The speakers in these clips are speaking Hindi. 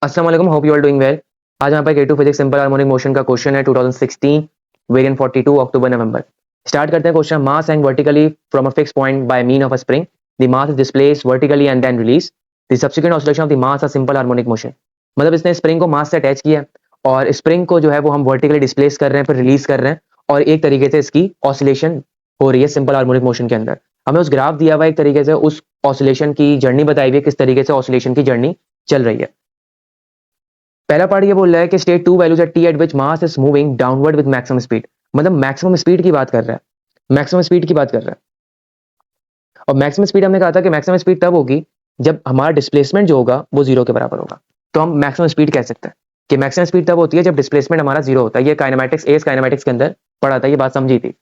अस्सलाम वालेकुम, hope you are doing well. आज यहाँ पर K2 physics simple harmonic motion का क्वेश्चन है 2016 वेरिएंट 42 अक्टूबर नवंबर। स्टार्ट करते हैं question. Mass hang vertically from a fix point by mean of a spring, the mass is displaced vertically and then release, the subsequent oscillation of the mass a simple harmonic motion. मतलब इसने स्प्रिंग को मास से अटैच किया है और स्प्रिंग को जो है वो हम वर्टिकली डिस्प्लेस कर रहे हैं, फिर रिलीज कर रहे हैं और एक तरीके से इसकी ऑसिलेशन हो रही है सिंपल हार्मोनिक मोशन के अंदर। हमें उस ग्राफ दिया हुआ है, एक तरीके से उस ऑसिलेशन की जर्नी बताई हुई है, किस तरीके से ऑसिलेशन की जर्नी चल रही है। पहला पार्ट ये बोल रहा है कि state to values at T eight which mass is moving downward with maximum speed. मतलब मैक्सिमम स्पीड की बात कर रहा है, मैक्सिमम स्पीड की बात कर रहा है। और मैक्सिमम स्पीड हमने कहा था कि मैक्सिमम स्पीड तब होगी जब हमारा डिस्प्लेसमेंट जो होगा वो जीरो के बराबर होगा। तो हम मैक्सिमम स्पीड कह सकते हैं कि मैक्सिमम स्पीड तब होती है जब डिस्प्लेसमेंट हमारा जीरो होता है। ये काइनेमैटिक्स एस काइनेमैटिक्स के अंदर पढ़ा था, ये बात समझी थी।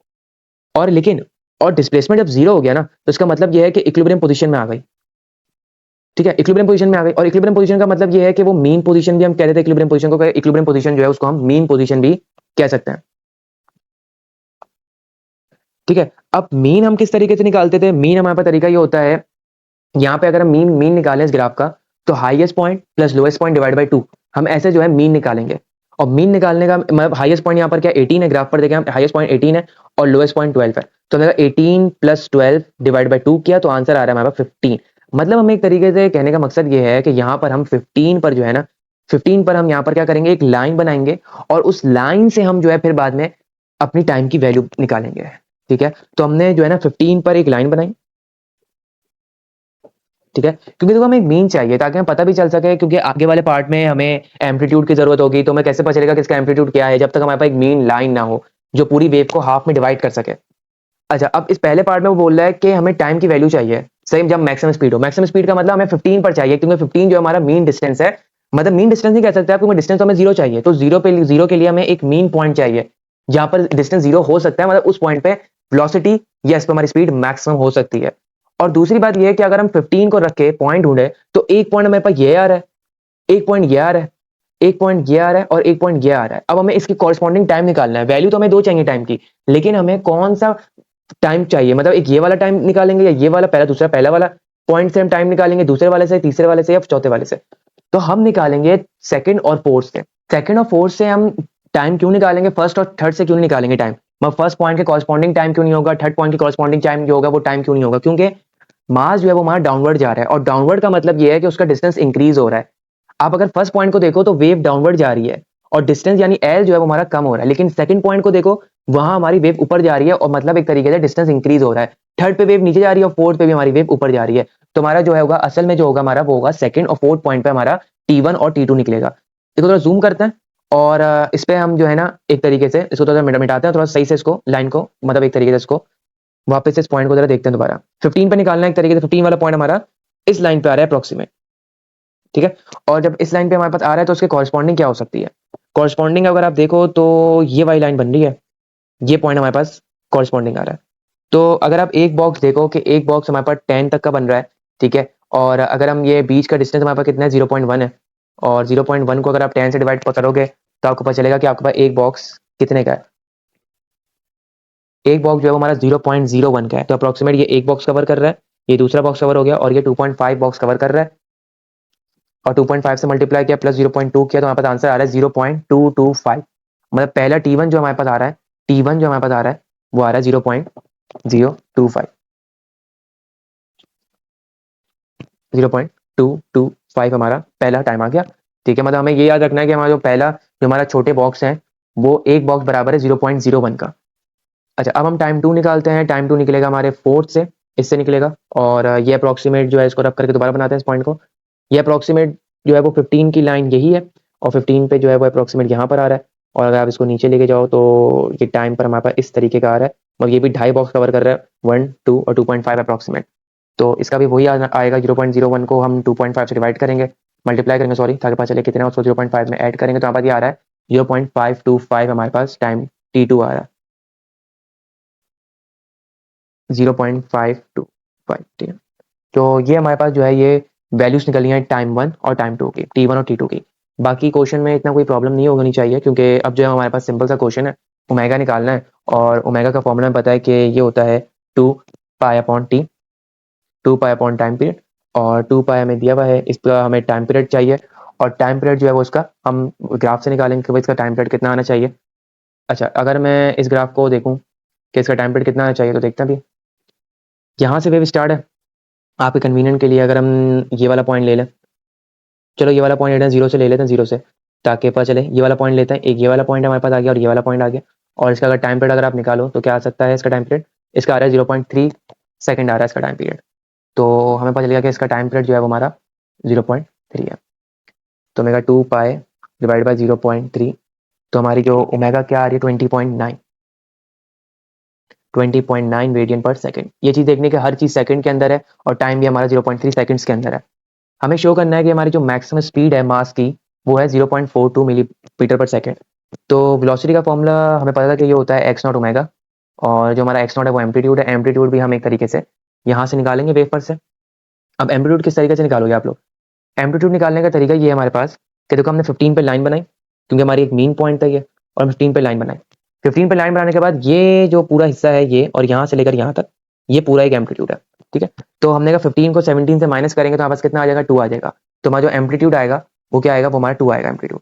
और लेकिन और डिस्प्लेसमेंट जब जीरो हो गया ना, तो इसका मतलब ये है कि इक्विलिब्रियम पोजीशन में आ गई। ठीक है, इक्विलिब्रियम पोजीशन में आ गई। और इक्विलिब्रियम पोजीशन का मतलब ये है कि वो मीन पोजीशन भी हम कह रहे थे इक्विलिब्रियम पोजीशन को, इक्विलिब्रियम पोजीशन जो है उसको हम मीन पोजीशन भी कह सकते हैं। ठीक है, अब मीन हम किस तरीके से निकालते थे? मीन हमारे पास तरीका ये होता है, यहाँ पे अगर हम मीन मीन निकालें इस ग्राफ का, तो highest point plus lowest point divide by 2, हम ऐसे जो है मीन निकालेंगे। और मीन निकालने का मतलब हाईएस्ट पॉइंट यहाँ पर क्या 18 है, ग्राफ पर देखें हाईएस्ट पॉइंट 18 है और लोएस्ट पॉइंट 12 है। तो हमने 18 प्लस 12 डिवाइड बाय 2 किया तो आंसर आ रहा है हमारे पास 15। मतलब हमें एक तरीके से कहने का मकसद ये है कि यहाँ पर हम 15 पर जो है ना, 15 पर हम यहाँ पर क्या करेंगे, एक लाइन बनाएंगे और उस लाइन से हम जो है फिर बाद में अपनी टाइम की वैल्यू निकालेंगे। ठीक है, तो हमने जो है ना 15 पर एक लाइन बनाई। ठीक है, क्योंकि देखो हमें एक मीन चाहिए ताकि हमें पता भी चल सके, क्योंकि आगे वाले पार्ट में हमें एम्पलीट्यूड की जरूरत होगी। तो हमें कैसे पता चलेगा कि इसका एम्पलीट्यूड क्या है जब तक हमारे पास एक मीन लाइन ना हो जो पूरी वेव को हाफ में डिवाइड कर सके। अच्छा, अब इस पहले पार्ट में वो बोल रहा है कि हमें टाइम की वैल्यू चाहिए सेम जब मैक्सिमम स्पीड हो। मैक्सिमम स्पीड का मतलब हमें 15 पर चाहिए, क्योंकि 15 जो हमारा मीन डिस्टेंस है। मतलब मीन डिस्टेंस नहीं कह सकते आप, क्योंकि डिस्टेंस तो हमें जीरो चाहिए। तो जीरो के लिए हमें एक मीन पॉइंट चाहिए जहां पर डिस्टेंस जीरो हो सकता है। मतलब उस पॉइंट पे वेलोसिटी या इस पर हमारी स्पीड मैक्सिमम हो सकती है। और दूसरी बात यह है कि अगर हम 15 को रख के पॉइंट ढूंढे तो एक पॉइंट हमारे पास ये आ रहा है, एक पॉइंट ये आ रहा है, एक पॉइंट ये आ रहा है और एक पॉइंट ये आ रहा है। अब हमें इसकी कॉरस्पॉन्डिंग टाइम निकालना है। वैल्यू तो हमें दो चाहिए टाइम की, लेकिन हमें कौन सा टाइम चाहिए? मतलब एक ये वाला टाइम निकालेंगे या ये वाला, पहला दूसरा, पहला वाला पॉइंट से हम टाइम निकालेंगे, दूसरे वाले से, तीसरे वाले से या चौथे वाले से? तो हम निकालेंगे सेकंड और फोर्थ से। सेकंड और फोर्थ से हम टाइम क्यों निकालेंगे? फर्स्ट और थर्ड से क्यों नहीं निकालेंगे टाइम? मतलब फर्स्ट पॉइंट के कॉरस्पॉन्डिंग टाइम क्यों नहीं होगा, थर्ड पॉइंट के कॉरस्पॉन्डिंग टाइम जो होगा वो टाइम क्यों नहीं होगा? क्योंकि मास जो है वो हमारा डाउनवर्ड जा रहा है और डाउनवर्ड का मतलब ये है कि उसका डिस्टेंस इंक्रीज हो रहा है। आप अगर फर्स्ट पॉइंट को देखो तो वेव डाउनवर्ड जा रही है और डिस्टेंस यानी एल जो है वो हमारा कम हो रहा है। लेकिन सेकंड पॉइंट को देखो, वहां हमारी वेव ऊपर जा रही है और मतलब एक तरीके से डिस्टेंस इंक्रीज हो रहा है। थर्ड पे वेव नीचे जा रही है और फोर्थ पे भी हमारी वेव ऊपर जा रही है। तो हमारा जो है होगा असल में जो होगा हमारा वो होगा सेकंड और फोर्थ पॉइंट पे हमारा T1 और T2 निकलेगा। देखो थोड़ा जूम करते हैं और इस पे हम जो है ना एक तरीके से इसको थोड़ा मिटाते हैं, थोड़ा सही से इसको लाइन को, मतलब एक तरीके से इसको वापस से इस पॉइंट को जरा देखते हैं दोबारा। 15 पे निकालना है एक तरीके से, 15 वाला पॉइंट हमारा इस लाइन पे आ रहा है अप्रोक्सीमेट। ठीक है, और जब इस लाइन पे हमारे पास आ रहा है तो उसके कॉरस्पॉन्डिंग क्या हो सकती है? कॉरस्पॉन्डिंग अगर आप देखो तो ये वाली लाइन बन रही है, ये पॉइंट हमारे पास कॉरस्पॉन्डिंग आ रहा है। तो अगर आप एक बॉक्स देखो कि एक बॉक्स हमारे पास 10 तक का बन रहा है। ठीक है, और अगर हम ये बीच का डिस्टेंस हमारे पास कितना है 0.1 है, और 0.1 को अगर आप 10 से डिवाइड करोगे तो आपको पता चलेगा कि आपके पास एक बॉक्स कितने का है। एक बॉक्स जो है वो हमारा 0.01 का है। तो अप्रोक्सीमेट ये एक बॉक्स कवर कर रहा है, ये दूसरा बॉक्स कवर हो गया और ये 2.5 बॉक्स कवर कर रहा है। और 2.5 से मल्टीप्लाई किया प्लस 0.2 किया तो हमारे पास आंसर आ रहा है 0.225। मतलब पहला T1 जो हमारे पास आ रहा है, T1 जो हमारे पास आ रहा है वो आ रहा है 0.025, 0.225 हमारा पहला टाइम आ गया। ठीक है, मतलब हमें ये याद रखना है कि हमारा जो हमारा छोटे बॉक्स है वो एक बॉक्स बराबर है 0.01 का। अच्छा, अब हम टाइम टू निकालते हैं। टाइम टू निकलेगा हमारे फोर्थ से, इससे निकलेगा। और ये अप्रोक्सीमेट जो है इसको रख करके दोबारा बनाते हैं इस पॉइंट को। ये अप्रोक्सीमेट जो है वो 15 की लाइन यही है और 15 पे जो है वो अप्रोक्सीमेट यहाँ पर आ रहा है। और अगर आप इसको नीचे लेके जाओ तो ये टाइम पर हमारे पास इस तरीके का आ रहा है, मतलब ये भी ढाई बॉक्स कवर कर रहा है, 1 2 और 2.5 अप्रोक्सीमेट। तो इसका भी वही आएगा, 0.01 को हम 2.5 से डिवाइड करेंगे, मल्टीप्लाई करेंगे सॉरी, ताकि पता चले कितना, उसको 0.5 में ऐड करेंगे तो हमारे पास ये आ रहा है 0.525 हमारे पास टाइम T2 आ रहा है, 0.525। ठीक है, तो ये हमारे पास जो है ये वैल्यूज निकली हैं टाइम 1 और टाइम 2 की, T1 और T2 की। बाकी क्वेश्चन में इतना कोई प्रॉब्लम नहीं होनी चाहिए, क्योंकि अब जो है हमारे पास सिंपल सा क्वेश्चन है, ओमेगा निकालना है। और ओमेगा का फॉर्मूला पता है कि ये होता है 2 pi upon T, 2 pi upon time period. और 2 पाई हमें दिया हुआ है, इसका हमें टाइम पीरियड चाहिए और टाइम पीरियड जो है वो उसका हम ग्राफ से निकालेंगे कि भाई इसका टाइम पीरियड कितना आना चाहिए। अच्छा, अगर मैं इस ग्राफ को देखूँ कि इसका टाइम पीरियड कितना आना चाहिए, तो देखते हैं अभी यहाँ से वेव स्टार्ट है। आपके कन्वीनियंट के लिए अगर हम ये वाला पॉइंट ले लें, चलो ये वाला पॉइंट लेते हैं, जीरो से ले लेते हैं, जीरो से, ताकि पता चले। ये वाला पॉइंट लेते हैं, एक ये वाला पॉइंट हमारे पास आ गया और ये वाला पॉइंट आ गया। और इसका अगर टाइम पीरियड अगर आप निकालो तो क्या आ सकता है इसका टाइम पीरियड, इसका आ रहा है 0.3 सेकंड आ रहा है इसका टाइम पीरियड। तो हमें पता चलेगा कि इसका टाइम पीरियड जो है वो हमारा 0.3 है। तो ओमेगा 2 पाई डिवाइड बाई 0.3, तो हमारी जो ओमेगा क्या आ रही है 20.9 रेडियन पर सेकंड। ये चीज़ देखने के हर चीज़ सेकंड के अंदर है और टाइम भी हमारा 0.3 सेकंड्स के अंदर है। हमें शो करना है कि हमारी जो मैक्सिमम स्पीड है मास की वो है 0.42 मिलीमीटर पर सेकंड। तो वेलोसिटी का फॉर्मूला हमें पता था कि ये होता है एक्स नॉट ओमेगा, और जो हमारा एक्स नॉट है वो एम्पलीट्यूड है। एम्पलीट्यूड भी हम एक तरीके से यहाँ से निकालेंगे वेव पर से। अब एम्पलीट्यूड किस तरीके से निकालोगे आप लोग, एम्पलीट्यूड निकालने का तरीका ये है हमारे पास कि देखो हमने 15 पे लाइन बनाई क्योंकि हमारी एक मीन पॉइंट था ये, और 15 पे लाइन बनाई। 15 पे लाइन बनाने के बाद ये जो पूरा हिस्सा है ये, और यहाँ से लेकर यहाँ तक ये पूरा एक एम्पलीट्यूड है, ठीक है। तो हमने कहा 15 को 17 से माइनस करेंगे तो हमारे पास कितना आ जाएगा, 2 आ जाएगा। तो हमारा जो एम्पलीट्यूड आएगा वो क्या आएगा, वो हमारा 2 आएगा एम्पलीट्यूड।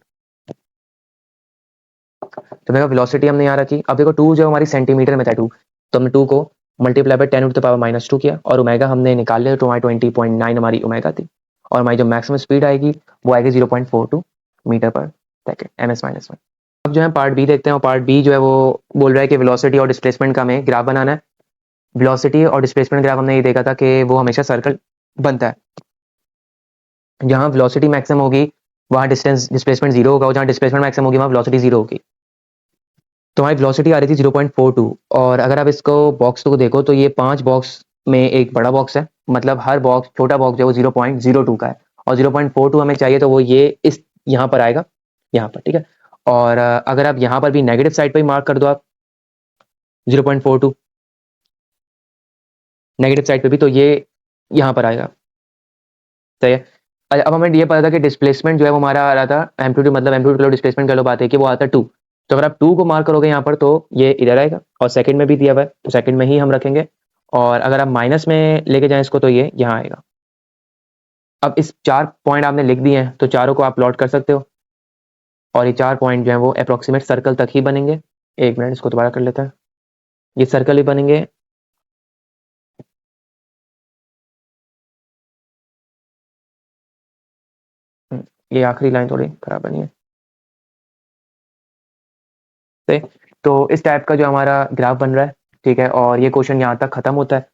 तो देखो वेलोसिटी हमने यहाँ रखी। अब देखो 2 जो हमारी सेंटीमीटर में था 2, तो हमने 2 को मल्टीप्लाई बाय 10⁻⁻2 किया, और ओमेगा हमने निकाल लिया, तो हमारी 20.9 हमारी ओमेगा थी। और हमारी जो मैक्सिमम स्पीड आएगी वो आएगी 0.42 मीटर पर सेकेंड, ms-1। अब जो है पार्ट बी देखते हैं, और पार्ट बी जो है वो बोल रहा है कि वेलोसिटी और डिस्प्लेसमेंट का हमें ग्राफ बनाना है। वेलोसिटी और डिस्प्लेसमेंट ग्राफ हमने ये देखा था कि वो हमेशा सर्कल बनता है। जहाँ वेलोसिटी मैक्सिमम होगी वहाँ डिस्टेंस डिस्प्लेसमेंट जीरो होगा, और जहाँ डिस्प्लेसमेंट मैक्सिमम होगी वहाँ वेलोसिटी जीरो होगी। तो हमारी वेलोसिटी आ रही थी 0.42, और अगर आप इसको बॉक्स को देखो तो ये 5 बॉक्स में एक बड़ा बॉक्स है, मतलब हर बॉक्स छोटा बॉक्स जो है वो 0.02 का है, और 0.42 हमें चाहिए तो वो ये इस यहाँ पर आएगा, यहाँ पर, ठीक है। और अगर आप यहाँ पर भी नेगेटिव साइड पर ही मार्क कर दो आप 0.42 नेगेटिव साइड पे भी, तो ये यहाँ पर आएगा, सही है। अब हमें ये पता था कि डिस्प्लेसमेंट जो है वो हमारा आ रहा था एम्पलीट्यूड, मतलब एम्पलीट्यूड किलो डिस्प्लेसमेंट कर लो, बात है कि वो आता है 2। तो अगर आप 2 को मार्क करोगे यहाँ पर तो ये इधर आएगा, और सेकंड में भी दिया हुआ है तो सेकंड में ही हम रखेंगे। और अगर आप माइनस में लेके जाएं इसको तो ये यहाँ आएगा। अब इस 4 पॉइंट आपने लिख दिए हैं तो चारों को आप प्लॉट कर सकते हो, और ये 4 पॉइंट जो है वो अप्रोक्सीमेट सर्कल तक ही बनेंगे। एक मिनट इसको दोबारा कर लेते हैं, ये सर्कल ही बनेंगे। ये आखिरी लाइन थोड़ी खराब बनी है, सही। तो इस टाइप का जो हमारा ग्राफ बन रहा है, ठीक है, और ये क्वेश्चन यहाँ तक खत्म होता है।